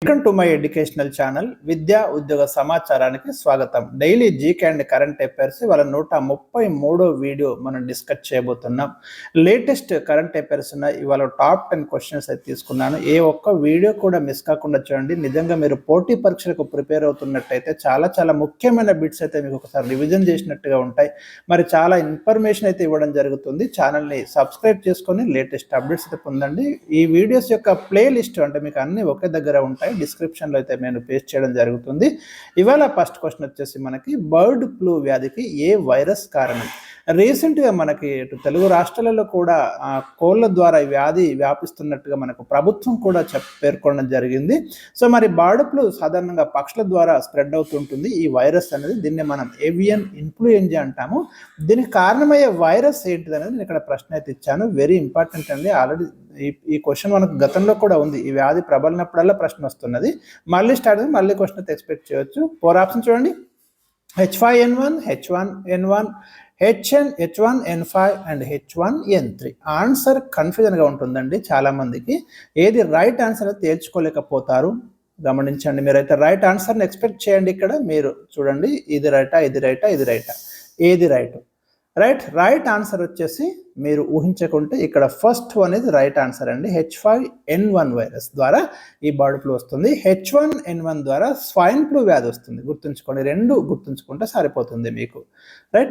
Welcome to my educational channel విద్యా ఉద్యోగ సమాచారానికి స్వాగతం. Daily GK and current affairs వాళ్ళ 133వ వీడియో మనం డిస్కస్ చేయబోతున్నాం. లేటెస్ట్ కరెంట్ అఫైర్స్ ఉన్నాయి. ఇవాళ టాప్ 10 క్వశ్చన్స్ అయితే తీసుకున్నాను. ఏ ఒక్క వీడియో కూడా మిస్ కాకుండా చూడండి. నిజంగా మీరు పోటీ పరీక్షలకు ప్రిపేర్ అవుతున్నట్టయితే చాలా ముఖ్యమైన బిట్స్ అయితే మీకు ఒకసారి రివిజన్ చేసినట్టుగా ఉంటాయి. మరి చాలా ఇన్ఫర్మేషన్ అయితే ఇవ్వడం జరుగుతుంది. ఛానల్ని సబ్స్క్రైబ్ చేసుకొని లేటెస్ట్ అప్డేట్స్ అయితే పొందండి. ఈ వీడియోస్ యొక్క ప్లే లిస్ట్ అంటే మీకు అన్ని ఒకే దగ్గర ఉంటాయి. డిస్క్రిప్షన్లో అయితే నేను పేస్ట్ చేయడం జరుగుతుంది. ఇవాళ ఫస్ట్ క్వశ్చన్ వచ్చేసి మనకి బర్డ్ ఫ్లూ వ్యాధికి ఏ వైరస్ కారణం? రీసెంట్గా మనకి ఇటు తెలుగు రాష్ట్రాలలో కూడా కోళ్ళ ద్వారా ఈ వ్యాధి వ్యాపిస్తున్నట్టుగా మనకు ప్రభుత్వం కూడా పేర్కొనడం జరిగింది. సో మరి బర్డ్ ఫ్లూ సాధారణంగా పక్షుల ద్వారా స్ప్రెడ్ అవుతుంటుంది. ఈ వైరస్ అనేది దీన్ని మనం ఏవియన్ ఇన్ఫ్లుయెంజా అంటాము. దీనికి కారణమయ్యే వైరస్ ఏంటిది అనేది నేను ఇక్కడ ప్రశ్న అయితే ఇచ్చాను. వెరీ ఇంపార్టెంట్ అండి. ఆల్రెడీ ఈ క్వశ్చన్ మనకు గతంలో కూడా ఉంది. ఈ వ్యాధి ప్రబలినప్పుడల్లా ప్రశ్న వస్తున్నది. మళ్ళీ స్టార్ట్ అయింది, మళ్ళీ క్వశ్చన్ అయితే ఎక్స్పెక్ట్ చేయొచ్చు. 4 ఆప్షన్ చూడండి. H5N1, H1N1, H1N5 and H1N3. Answer కన్ఫ్యూజన్గా ఉంటుందండి చాలా మందికి. ఏది రైట్ ఆన్సర్ తేల్చుకోలేకపోతారు. గమనించండి. మీరైతే రైట్ ఆన్సర్ని ఎక్స్పెక్ట్ చేయండి. ఇక్కడ మీరు చూడండి, ఇది రైటా, ఇది రైటా, ఇది రైటా, ఏది రైట్? రైట్ ఆన్సర్ వచ్చేసి మీరు ఊహించకుంటే ఇక్కడ ఫస్ట్ వన్ ఇది రైట్ ఆన్సర్ అండి. H5N1 వైరస్ ద్వారా ఈ బర్డ్ ఫ్లూ వస్తుంది. H1N1 ద్వారా స్వైన్ ఫ్లూ వ్యాధి వస్తుంది. గుర్తుంచుకోండి, రెండు గుర్తుంచుకుంటే సరిపోతుంది మీకు.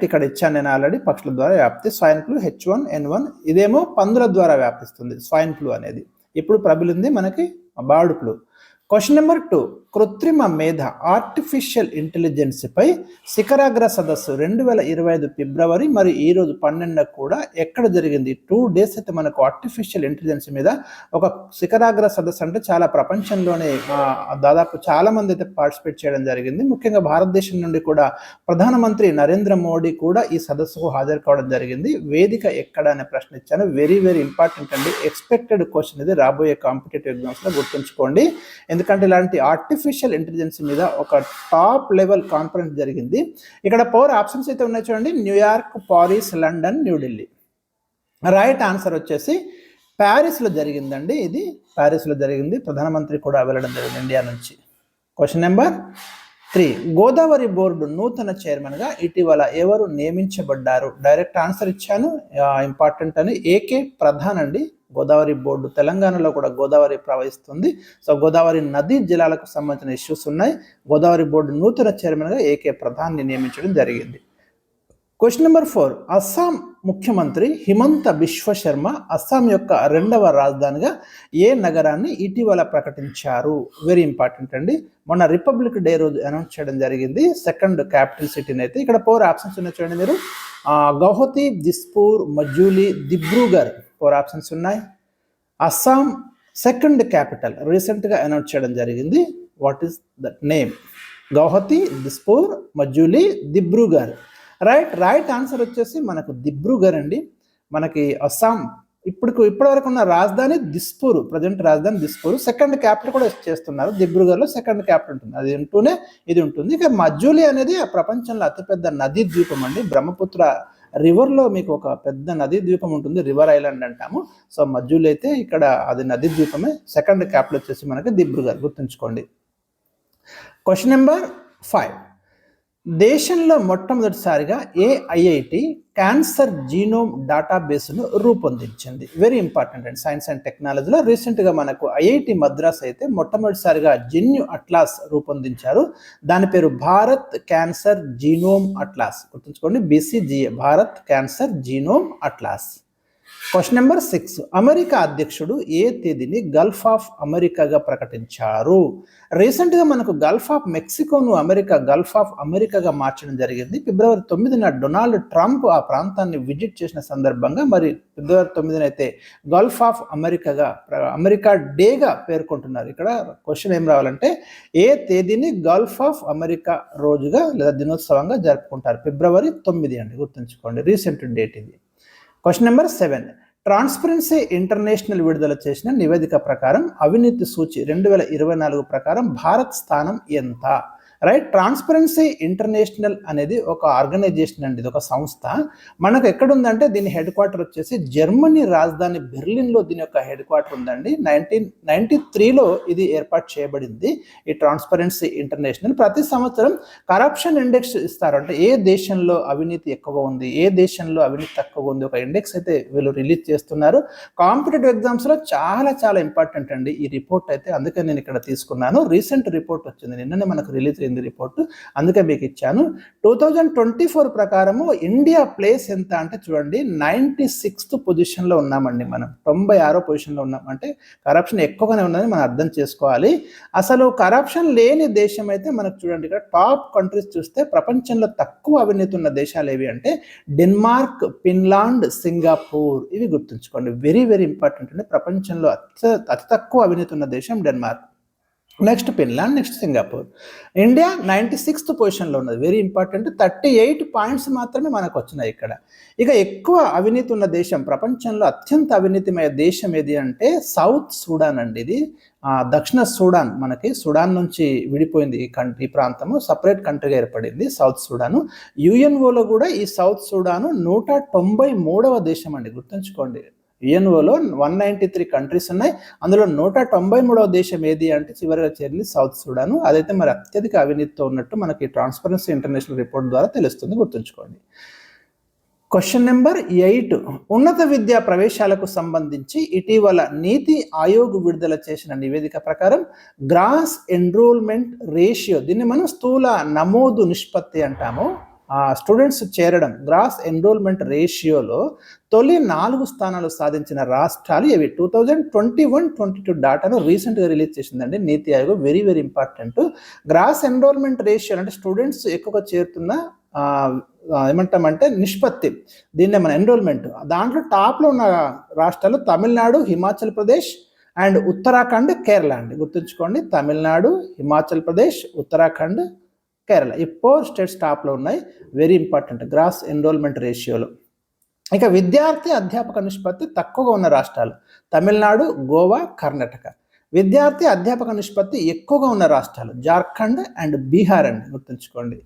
ఇక్కడ ఇచ్చాను నేను ఆల్రెడీ. పక్షుల ద్వారా వ్యాప్తి స్వైన్ ఫ్లూ H1N1. ఇదేమో పందుల ద్వారా వ్యాపిస్తుంది స్వైన్ ఫ్లూ అనేది. ఇప్పుడు ప్రబలింది మనకి బర్డ్ ఫ్లూ. Question number 2. కృత్రిమ మేధ ఆర్టిఫిషియల్ ఇంటెలిజెన్స్ పై శిఖరాగ్ర సదస్సు 2025 ఫిబ్రవరి మరి ఈ రోజు 12 కూడా ఎక్కడ జరిగింది? 2 days అయితే మనకు ఆర్టిఫిషియల్ ఇంటెలిజెన్స్ మీద ఒక శిఖరాగ్ర సదస్సు అంటే చాలా ప్రపంచంలోనే దాదాపు చాలా మంది అయితే పార్టిసిపేట్ చేయడం జరిగింది. ముఖ్యంగా భారతదేశం నుండి కూడా ప్రధానమంత్రి నరేంద్ర మోడీ కూడా ఈ సదస్సుకు హాజరు కావడం జరిగింది. వేదిక ఎక్కడ అనే ప్రశ్న ఇచ్చాను. వెరీ ఇంపార్టెంట్ అండి. ఎక్స్పెక్టెడ్ క్వశ్చన్ ఇది రాబోయే కాంపిటేటివ్ ఎగ్జామ్స్ లో గుర్తుంచుకోండి. ఎందుకంటే ఇలాంటి ఆర్టిఫిషియల్ ఇంటెలిజెన్స్ మీద ఒక టాప్ లెవెల్ కాన్ఫరెన్స్ జరిగింది. ఇక్కడ 4 ఆప్షన్స్ అయితే ఉన్నాయి చూడండి. New York, Paris, London, New Delhi. Right answer వచ్చేసి ప్యారిస్లో జరిగిందండి. ఇది ప్యారిస్లో జరిగింది. ప్రధానమంత్రి కూడా వెళ్ళడం జరిగింది ఇండియా నుంచి. Question number 3. గోదావరి బోర్డు నూతన చైర్మన్గా ఇటీవల ఎవరు నియమించబడ్డారు? డైరెక్ట్ ఆన్సర్ ఇచ్చాను, ఇంపార్టెంట్ అని. ఏకే ప్రధాన్ అండి. గోదావరి బోర్డు తెలంగాణలో కూడా గోదావరి ప్రవహిస్తుంది. సో గోదావరి నదీ జలాలకు సంబంధించిన ఇష్యూస్ ఉన్నాయి. గోదావరి బోర్డు నూతన చైర్మన్గా ఏకే ప్రధాన్ని నియమించడం జరిగింది. Question number 4. అస్సాం ముఖ్యమంత్రి హిమంత బిశ్వ శర్మ అస్సాం యొక్క 2వ రాజధానిగా ఏ నగరాన్ని ఇటీవల ప్రకటించారు? వెరీ ఇంపార్టెంట్ అండి. మొన్న రిపబ్లిక్ డే రోజు అనౌన్స్ చేయడం జరిగింది. 2nd క్యాపిటల్ సిటీని అయితే. ఇక్కడ 4 ఆప్షన్స్ ఉన్నాయి చూడండి మీరు. గౌహతి, దిస్పూర్, మజూలి, దిబ్రూగర్. 4 ఆప్షన్స్ ఉన్నాయి. అస్సాం 2nd క్యాపిటల్ రీసెంట్గా అనౌన్స్ చేయడం జరిగింది. What is that name? Guwahati, Dispur, Majuli, Dibrugarh. Right answer వచ్చేసి మనకు దిబ్రూగర్ అండి. మనకి అస్సాం ఇప్పటివరకు ఉన్న రాజధాని దిస్పూర్, ప్రజెంట్ రాజధాని దిస్పూర్. 2nd క్యాపిటల్ కూడా చేస్తున్నారు. దిబ్రూగర్లో 2nd క్యాపిటల్ ఉంటుంది. అది ఉంటూనే ఇది ఉంటుంది. ఇక మజూలి అనేది ప్రపంచంలో అతిపెద్ద నదీ ద్వీపం అండి. బ్రహ్మపుత్ర రివర్లో మీకు ఒక పెద్ద నదీ ద్వీపం ఉంటుంది. రివర్ ఐలాండ్ అంటాము. సో మజూలి అయితే ఇక్కడ అది నదీ ద్వీపమే. 2nd క్యాపిటల్ వచ్చేసి మనకి దిబ్రూగర్. గుర్తుంచుకోండి. Question number 5. దేశంలో మొట్టమొదటిసారిగా ఏ ఐఐటి క్యాన్సర్ జీనోమ్ డేటాబేస్ను రూపొందించింది? వెరీ ఇంపార్టెంట్ అండి. సైన్స్ అండ్ టెక్నాలజీలో రీసెంట్గా మనకు ఐఐటి మద్రాస్ అయితే మొట్టమొదటిసారిగా జన్యు అట్లాస్ రూపొందించారు. దాని పేరు భారత్ క్యాన్సర్ జీనోమ్ అట్లాస్. గుర్తుంచుకోండి, BCGA, Bharat cancer genome atlas. Question number 6. America అధ్యక్షుడు ఏ తేదీని గల్ఫ్ ఆఫ్ అమెరికాగా ప్రకటించారు? రీసెంట్గా మనకు గల్ఫ్ ఆఫ్ మెక్సికోను గల్ఫ్ ఆఫ్ అమెరికాగా మార్చడం జరిగింది. ఫిబ్రవరి 9న డొనాల్డ్ ట్రంప్ ఆ ప్రాంతాన్ని విజిట్ చేసిన సందర్భంగా మరి ఫిబ్రవరి 9న అయితే గల్ఫ్ ఆఫ్ అమెరికా డేగా పేర్కొంటున్నారు. ఇక్కడ క్వశ్చన్ ఏం రావాలంటే ఏ తేదీని గల్ఫ్ ఆఫ్ అమెరికా రోజుగా లేదా దినోత్సవంగా జరుపుకుంటారు? ఫిబ్రవరి 9 అండి. గుర్తుంచుకోండి, రీసెంట్ డేట్ ఇది. Question number 7. ట్రాన్స్పరెన్సీ ఇంటర్నేషనల్ విడుదల చేసిన నివేదిక ప్రకారం అవినీతి సూచి 2024 ప్రకారం భారత్ స్థానం ఎంత? రైట్. ట్రాన్స్పరెన్సీ ఇంటర్నేషనల్ అనేది ఒక ఆర్గనైజేషన్ అండి, ఇది ఒక సంస్థ. మనకు ఎక్కడుందంటే దీని హెడ్ క్వార్టర్ వచ్చేసి జర్మనీ రాజధాని బెర్లిన్లో దీని యొక్క హెడ్ క్వార్టర్ ఉందండి. 1993లో ఇది ఏర్పాటు చేయబడింది ఈ ట్రాన్స్పరెన్సీ ఇంటర్నేషనల్. ప్రతి సంవత్సరం కరప్షన్ ఇండెక్స్ ఇస్తారు, అంటే ఏ దేశంలో అవినీతి ఎక్కువగా ఉంది, ఏ దేశంలో అవినీతి తక్కువగా ఉంది, ఒక ఇండెక్స్ అయితే వీళ్ళు రిలీజ్ చేస్తున్నారు. కాంపిటేటివ్ ఎగ్జామ్స్లో చాలా చాలా ఇంపార్టెంట్ అండి ఈ రిపోర్ట్ అయితే, అందుకే నేను ఇక్కడ తీసుకున్నాను. రీసెంట్ రిపోర్ట్ వచ్చింది, నిన్ననే మనకు రిలీజ్ అయింది రిపోర్ట్, అందుకే మీకు ఇచ్చాను. 2024 ప్రకారము ఇండియా ప్లేస్ ఎంత అంటే చూడండి, 96th పొజిషన్లో ఉన్నామండి మనం, 96వ పొజిషన్లో ఉన్నాం. అంటే కరప్షన్ ఎక్కువగానే ఉన్నదని మనం అర్థం చేసుకోవాలి. అసలు కరప్షన్ లేని దేశం అయితే మనకు చూడండి, ఇక్కడ టాప్ కంట్రీస్ చూస్తే ప్రపంచంలో తక్కువ అవినీతి ఉన్న దేశాలు ఏవి అంటే డెన్మార్క్, ఫిన్లాండ్, సింగపూర్. ఇవి గుర్తుంచుకోండి, వెరీ వెరీ ఇంపార్టెంట్ అండి. ప్రపంచంలో అతి తక్కువ అవినీతి ఉన్న దేశం Denmark, next Finland, next Singapore. India 96th పొజిషన్లో ఉన్నది, వెరీ ఇంపార్టెంట్. 38 పాయింట్స్ మాత్రమే మనకు వచ్చినాయి ఇక్కడ. ఇక ఎక్కువ అవినీతి ఉన్న దేశం, ప్రపంచంలో అత్యంత అవినీతిమయ దేశం ఏది అంటే సౌత్ సూడాన్ అండి. ఇది దక్షిణ సూడాన్, మనకి సుడాన్ నుంచి విడిపోయింది ఈ ప్రాంతము, సపరేట్ కంట్రీగా ఏర్పడింది సౌత్ సూడాను. యుఎన్ఓలో కూడా ఈ సౌత్ సూడాను 193వ దేశం అండి, గుర్తుంచుకోండి. యుఎన్ఓలో 193 కంట్రీస్ ఉన్నాయి, అందులో 193వ దేశం ఏది అంటే చివరిగా చేరింది సౌత్ సూడాను. అదైతే మరి అత్యధిక అవినీతితో ఉన్నట్టు మనకి ట్రాన్స్పరెన్సీ ఇంటర్నేషనల్ రిపోర్ట్ ద్వారా తెలుస్తుంది, గుర్తుంచుకోండి. క్వశ్చన్ నెంబర్ 8, ఉన్నత విద్యా ప్రవేశాలకు సంబంధించి ఇటీవల నీతి ఆయోగ్ విడుదల చేసిన నివేదిక ప్రకారం గ్రాస్ ఎన్రోల్మెంట్ రేషియో, దీన్ని మనం స్థూల నమోదు నిష్పత్తి అంటాము, స్టూడెంట్స్ చేరడం, గ్రాస్ ఎన్రోల్మెంట్ రేషియోలో తొలి 4 స్థానాలు సాధించిన రాష్ట్రాలు ఇవి. 2021-22 డాటాను రీసెంట్గా రిలీజ్ చేసిందండి NITI Aayog, very very important. Gross enrolment ratio అంటే స్టూడెంట్స్ ఎక్కువగా చేరుతున్న ఏమంటామంటే నిష్పత్తి, దీన్నే మన ఎన్రోల్మెంట్. దాంట్లో టాప్లో ఉన్న రాష్ట్రాలు తమిళనాడు, హిమాచల్ ప్రదేశ్ అండ్ ఉత్తరాఖండ్, కేరళ అండి, గుర్తుంచుకోండి. తమిళనాడు, హిమాచల్ ప్రదేశ్, ఉత్తరాఖండ్, కేరళ, ఈ 4 స్టేట్స్ టాప్లో ఉన్నాయి, వెరీ ఇంపార్టెంట్ గ్రాస్ ఎన్రోల్మెంట్ రేషియోలో. ఇక విద్యార్థి అధ్యాపక నిష్పత్తి తక్కువగా ఉన్న రాష్ట్రాలు తమిళనాడు, గోవా, కర్ణాటక. విద్యార్థి అధ్యాపక నిష్పత్తి ఎక్కువగా ఉన్న రాష్ట్రాలు జార్ఖండ్ అండ్ బీహార్ అండి, గుర్తుంచుకోండి.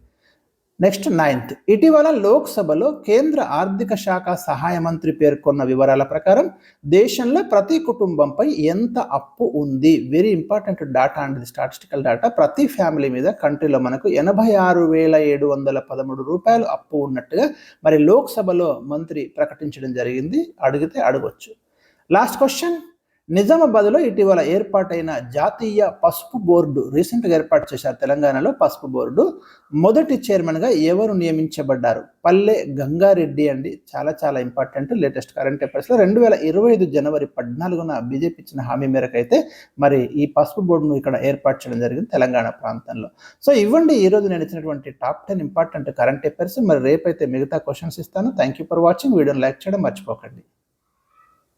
నెక్స్ట్ 9th, ఇటీవల లోక్సభలో కేంద్ర ఆర్థిక శాఖ సహాయ మంత్రి పేర్కొన్న వివరాల ప్రకారం దేశంలో ప్రతి కుటుంబంపై ఎంత అప్పు ఉంది. వెరీ ఇంపార్టెంట్ డాటా అండి, స్టాటిస్టికల్ డాటా. ప్రతి ఫ్యామిలీ మీద కంట్రీలో మనకు 86,713 రూపాయలు అప్పు ఉన్నట్టుగా మరి లోక్సభలో మంత్రి ప్రకటించడం జరిగింది. అడిగితే అడగొచ్చు. లాస్ట్ క్వశ్చన్, నిజామాబాద్లో ఇటీవల ఏర్పాటైన జాతీయ పసుపు బోర్డు, రీసెంట్గా ఏర్పాటు చేశారు తెలంగాణలో పసుపు బోర్డు. మొదటి చైర్మన్గా ఎవరు నియమించబడ్డారు? పల్లె గంగారెడ్డి అండి, చాలా చాలా ఇంపార్టెంట్. లేటెస్ట్ కరెంట్ అఫైర్స్లో 2025 జనవరి 14న బీజేపీ ఇచ్చిన హామీ మేరకు అయితే మరి ఈ పసుపు బోర్డును ఇక్కడ ఏర్పాటు చేయడం జరిగింది తెలంగాణ ప్రాంతంలో. సో ఇవ్వండి ఈరోజు నేను ఇచ్చినటువంటి టాప్ 10 ఇంపార్టెంట్ కరెంట్ అఫైర్స్. మరి రేపైతే మిగతా క్వశ్చన్స్ ఇస్తాను. Thank you for watching. వీడియోని లైక్ చేయడం మర్చిపోకండి.